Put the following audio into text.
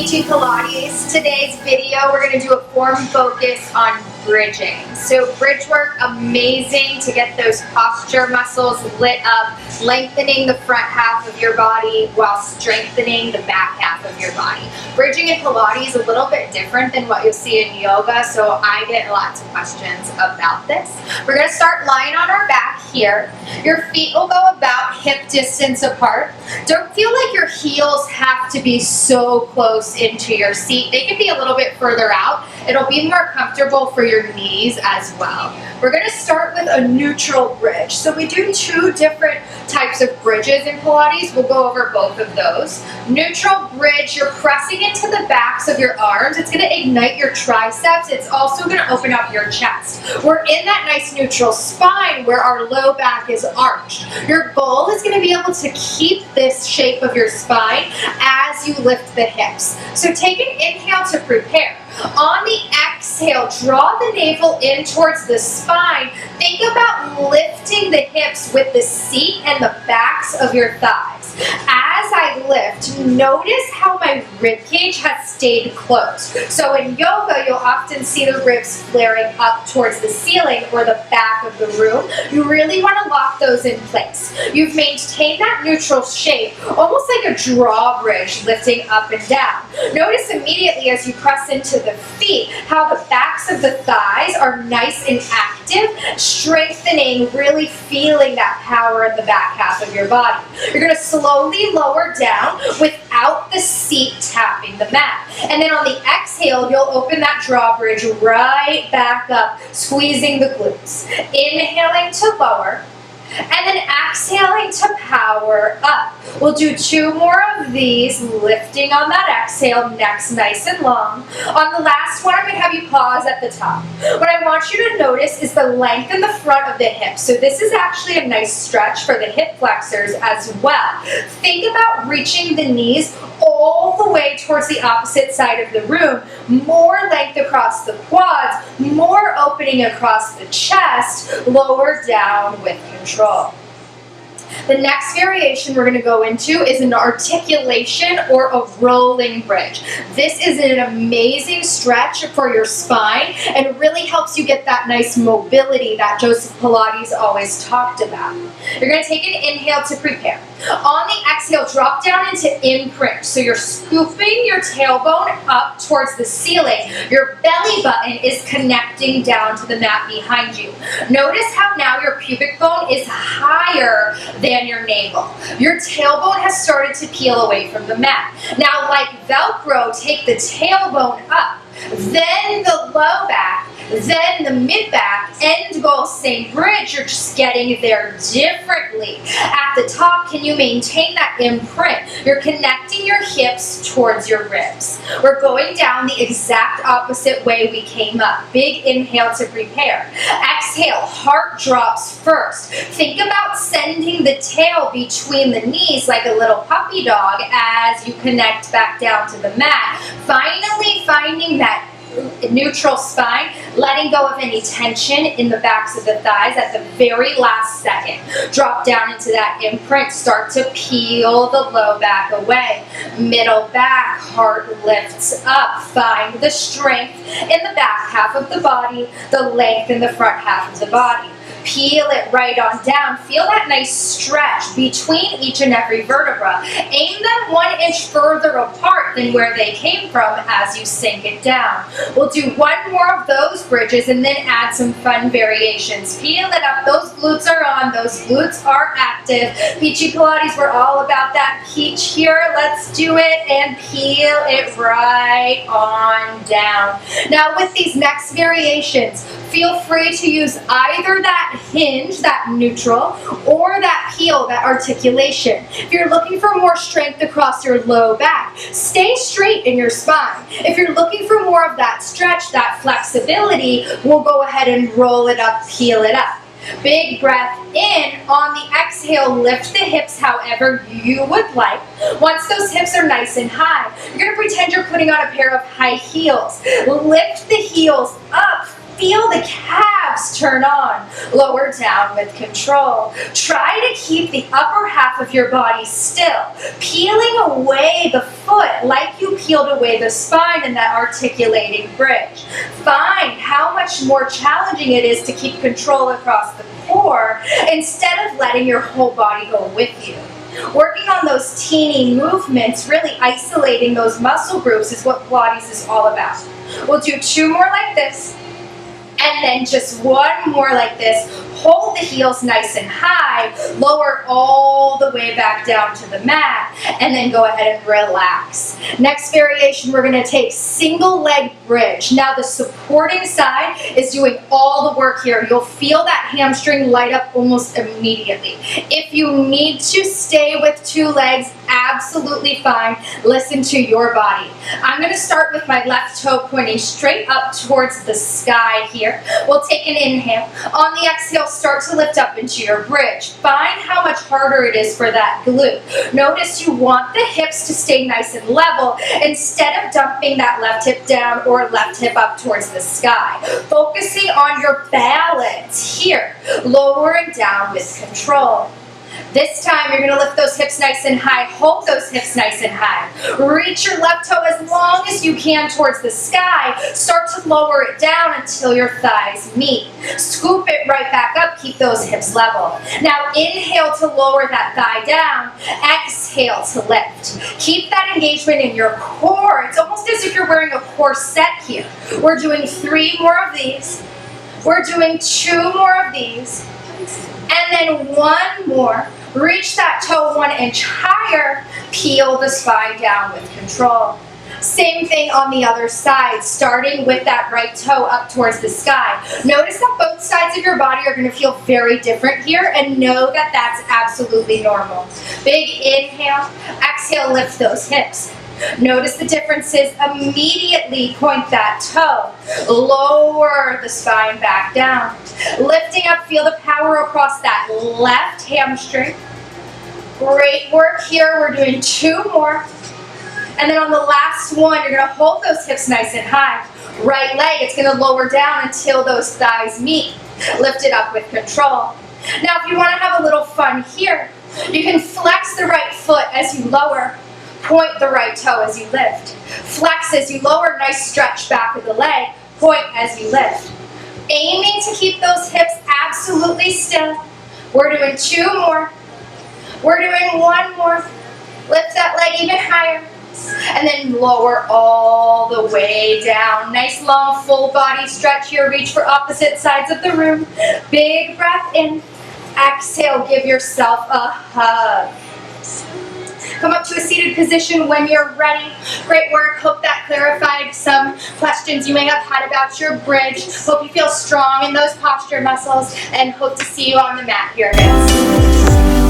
Peachy Pilates. Today's video, we're going to do a form focus on bridging. So bridge work, amazing to get those posture muscles lit up, lengthening the front half of your body while strengthening the back half of your body. Bridging in Pilates is a little bit different than what you'll see in yoga, so I get lots of questions about this. We're going to start lying on our back here. Your feet will go about hip distance apart. Don't feel like your heels have to be so close into your seat. They can be a little bit further out. It'll be more comfortable for your knees as well. We're going to start with a neutral bridge. So we do two different types of bridges in Pilates. We'll go over both of those. Neutral bridge, you're pressing into the backs of your arms. It's going to ignite your triceps. It's also going to open up your chest. We're in that nice neutral spine where our low back is arched. Your goal is going to be able to keep this shape of your spine as you lift the hips. So take an inhale to prepare. On the exhale, draw the navel in towards the spine. Think about lifting the hips with the seat and the backs of your thighs. As I lift, notice how my rib cage has stayed closed. So in yoga, you'll often see the ribs flaring up towards the ceiling or the back of the room. You really want to lock those in place. You've maintained that neutral shape, almost like a drawbridge lifting up and down. Notice immediately as you press into the feet how the backs of the thighs are nice and active, strengthening, really feeling that power in the back half of your body. You're going to slowly lower down without the seat tapping the mat. And then on the exhale, you'll open that drawbridge right back up, squeezing the glutes. Inhaling to lower. And then exhaling to power up. We'll do two more of these, lifting on that exhale, necks nice and long. On the last one, I'm going to have you pause at the top. What I want you to notice is the length in the front of the hips. So this is actually a nice stretch for the hip flexors as well. Think about reaching the knees all the way towards the opposite side of the room. More length across the quads, more opening across the chest, lower down with control. The next variation we're going to go into is an articulation or a rolling bridge. This is an amazing stretch for your spine and really helps you get that nice mobility that Joseph Pilates always talked about. You're going to take an inhale to prepare. On the exhale, drop down into imprint. So you're scooping your tailbone up towards the ceiling. Your belly button is connecting down to the mat behind you. Notice how now your pubic bone is higher than your navel. Your tailbone has started to peel away from the mat. Now, like Velcro, take the tailbone up, then the low back, then the mid-back, end goal, same bridge. You're just getting there differently. At the top, can you maintain that imprint? You're connecting your hips towards your ribs. We're going down the exact opposite way we came up. Big inhale to prepare. Exhale, heart drops first. Think about sending the tail between the knees like a little puppy dog as you connect back down to the mat. Finally finding that neutral spine, letting go of any tension in the backs of the thighs at the very last second. Drop down into that imprint, start to peel the low back away. Middle back, heart lifts up. Find the strength in the back half of the body, the length in the front half of the body. Peel it right on down. Feel that nice stretch between each and every vertebra. Aim them 1 inch further apart than where they came from as you sink it down. We'll do one more of those bridges and then add some fun variations. Peel it up. Those glutes are on. Those glutes are active. Peachy Pilates, we're all about that peach here. Let's do it and peel it right on down. Now with these next variations, feel free to use either that hinge, that neutral, or that peel, that articulation. If you're looking for more strength across your low back, stay straight in your spine. If you're looking for more of that stretch, that flexibility, we'll go ahead and roll it up, peel it up. Big breath in. On the exhale, lift the hips however you would like. Once those hips are nice and high, you're going to pretend you're putting on a pair of high heels. Lift the heels up. Feel the calves calves turn on. Lower down with control. Try to keep the upper half of your body still, peeling away the foot like you peeled away the spine in that articulating bridge. Find how much more challenging it is to keep control across the core instead of letting your whole body go with you. Working on those teeny movements, really isolating those muscle groups is what Pilates is all about. We'll do 2 more like this, and then just 1 more like this. Hold the heels nice and high, lower all the way back down to the mat, and then go ahead and relax. Next variation, we're gonna take single leg bridge. Now the supporting side is doing all the work here. You'll feel that hamstring light up almost immediately. If you need to stay with 2 legs, absolutely fine. Listen to your body. I'm gonna start with my left toe pointing straight up towards the sky here. We'll take an inhale. On the exhale, start to lift up into your bridge. Find how much harder it is for that glute. Notice you want the hips to stay nice and level instead of dumping that left hip down or left hip up towards the sky. Focusing on your balance here. Lowering down with control. This time, you're going to lift those hips nice and high. Hold those hips nice and high. Reach your left toe as long as you can towards the sky. Start to lower it down until your thighs meet. Scoop it right back up. Keep those hips level. Now, inhale to lower that thigh down. Exhale to lift. Keep that engagement in your core. It's almost as if you're wearing a corset here. We're doing 3 more of these. We're doing 2 more of these. And then 1 more. Reach that toe 1 inch higher. Peel the spine down with control. Same thing on the other side, starting with that right toe up towards the sky. Notice that both sides of your body are going to feel very different here, and know that that's absolutely normal. Big inhale. Exhale, lift those hips. Notice the differences. Immediately point that toe. Lower the spine back down. Lifting up, feel the power across that left hamstring. Great work here. We're doing 2 more. And then on the last one, you're going to hold those hips nice and high. Right leg, it's going to lower down until those thighs meet. Lift it up with control. Now, if you want to have a little fun here, you can flex the right foot as you lower. Point the right toe as you lift. Flex as you lower, nice stretch back of the leg. Point as you lift. Aiming to keep those hips absolutely still. We're doing 2 more. We're doing 1 more. Lift that leg even higher. And then lower all the way down. Nice long full body stretch here. Reach for opposite sides of the room. Big breath in. Exhale, give yourself a hug. Come up to a seated position when you're ready. Great work. Hope that clarified some questions you may have had about your bridge. Hope you feel strong in those posture muscles, and hope to see you on the mat here, guys.